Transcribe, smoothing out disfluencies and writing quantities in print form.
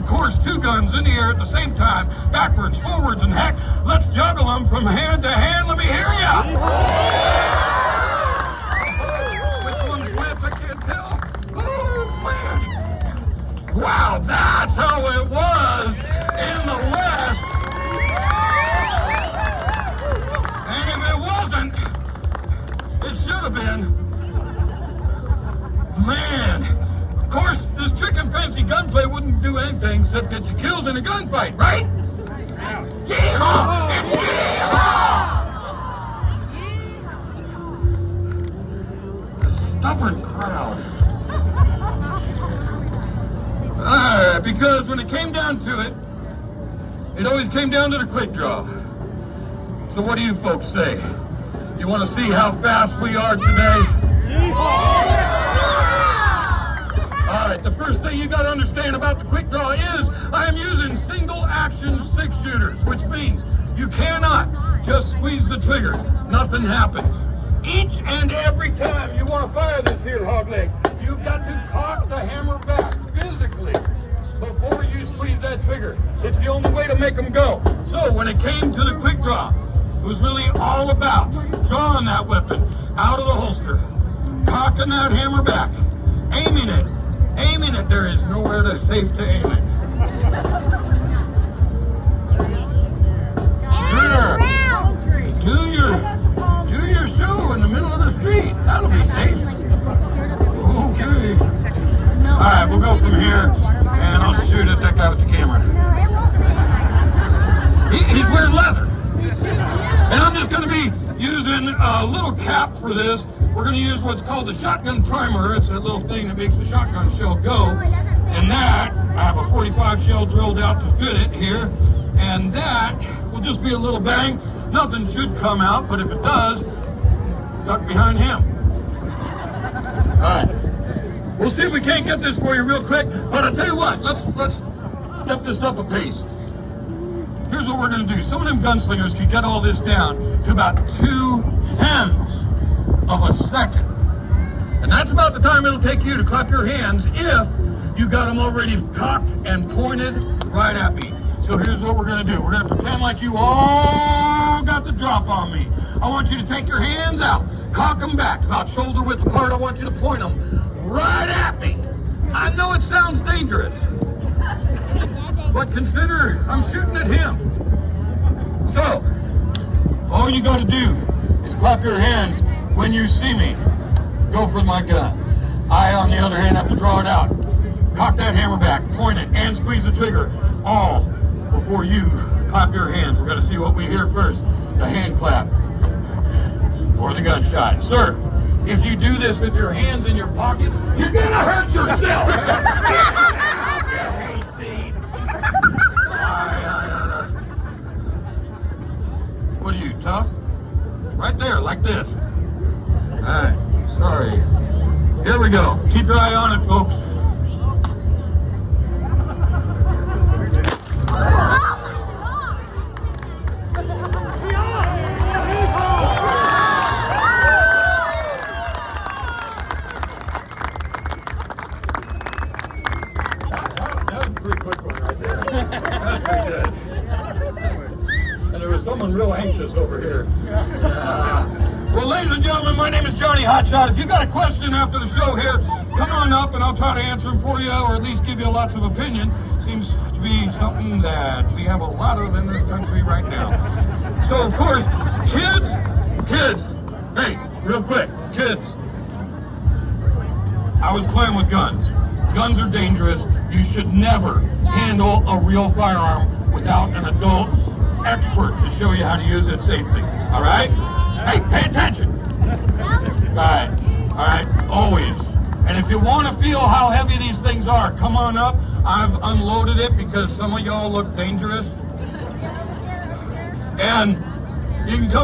course, two guns in the air at the same time, backwards, forwards, and heck, let's juggle them from hand to hand. Let me hear ya! Which one's which? I can't tell. Oh, man. Wow, that's how it was in the West. And if it wasn't, it should have been. Man, of course, this trick and fancy gunplay wouldn't do anything except get you killed in a gunfight, right? Yeehaw! It's yeehaw! A stubborn crowd. Because when it came down to it, it always came down to the quick draw. So what do you folks say? You want to see how fast we are today? Alright, the first thing you got to understand about the quick draw is I am using single action 6-shooters, which means you cannot just squeeze the trigger. Nothing happens. Each and every time you want to fire this here hog leg, you've got to cock the hammer back physically before you squeeze that trigger. It's the only way to make them go. So when it came to the quick draw, it was really all about drawing that weapon out of the holster, cocking that hammer back, aiming it. Aiming it, there is nowhere that's safe to aim it. Sure. Do your show in the middle of the street. That'll be safe. Okay. Alright, we'll go from here and I'll shoot at that guy with the camera. He's wearing leather. And I'm just going to be using a little cap for this. We're going to use what's called the shotgun primer. It's that little thing that makes the shotgun shell go. And that, I have a 45 shell drilled out to fit it here. And that will just be a little bang. Nothing should come out, but if it does, duck behind him. Alright. We'll see if we can't get this for you real quick. But I'll tell you what, let's step this up a pace. Here's what we're going to do. Some of them gunslingers can get all this down to about 2/10 of a second. And that's about the time it'll take you to clap your hands if you got them already cocked and pointed right at me. So here's what we're going to do. We're going to pretend like you all got the drop on me. I want you to take your hands out, cock them back, about shoulder width apart. I want you to point them right at me. I know it sounds dangerous, but consider I'm shooting at him. So, all you got to do is clap your hands when you see me. Go for my gun. I, on the other hand, have to draw it out. Cock that hammer back, point it, and squeeze the trigger. All before you clap your hands. We're going to see what we hear first. The hand clap or the gunshot. Sir, if you do this with your hands in your pockets, you're going to hurt yourself. What are you, tough? Right there, like this. Alright, sorry. Here we go. Keep your eye on it, folks. That was a pretty quick one right there. That's pretty good. And there was someone real anxious over here. Well, ladies and gentlemen, my name is Johnny Hotshot. If you've got a question after the show here, come on up and I'll try to answer them for you, or at least give you lots of opinion. Seems to be something that we have a lot of in this country right now. So, of course, kids, hey, real quick, kids. I was playing with guns. Guns are dangerous. You should never handle a real firearm without an adult expert to show you how to use it safely. All right? Hey, pay attention. All right, always. And if you want to feel how heavy these things are, come on up. I've unloaded it because some of y'all look dangerous. And you can come